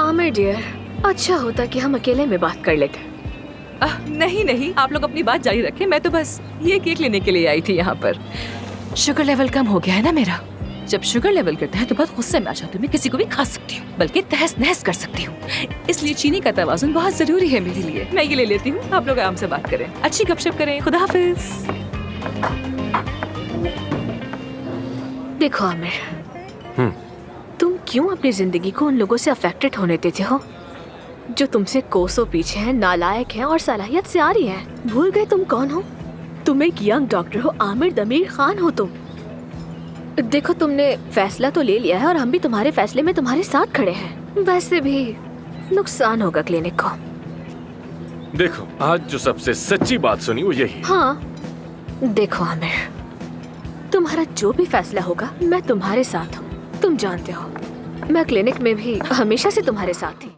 Aamir dear, अच्छा होता कि हम अकेले में बात कर लेते। नहीं नहीं, आप लोग अपनी बात जारी रखें। मैं तो बस ये केक लेने के लिए आई थी यहाँ पर। शुगर लेवल कम हो गया है ना मेरा। जब शुगर लेवल गिरता है तो बहुत गुस्से में आ जाती हूँ। मैं किसी को भी खा सकती हूँ, बल्कि तहस नहस कर सकती हूँ। इसलिए चीनी का तवाजुन बहुत जरूरी है मेरे लिए। मैं ये ले लेती हूँ, आप लोग आराम से बात करें, अच्छी गपशप करें। खुदा हाफिज। देखो आमिर, तुम क्यों अपनी जिंदगी को उन लोगों से अफेक्टेड होने देते हो जो तुमसे कोसों पीछे हैं, नालायक हैं और सलाहियत से आ रही हैं? भूल गए तुम कौन हो? तुम एक यंग डॉक्टर हो, आमिर दमीर खान हो तुम। देखो, तुमने फैसला तो ले लिया है और हम भी तुम्हारे फैसले में तुम्हारे साथ खड़े हैं। वैसे भी नुकसान होगा क्लिनिक को। देखो, आज जो सबसे सच्ची बात सुनी वो यही। हाँ, देखो आमिर, तुम्हारा जो भी फैसला होगा मैं तुम्हारे साथ हूँ। तुम जानते हो, मैं क्लिनिक में भी हमेशा से तुम्हारे साथ थी।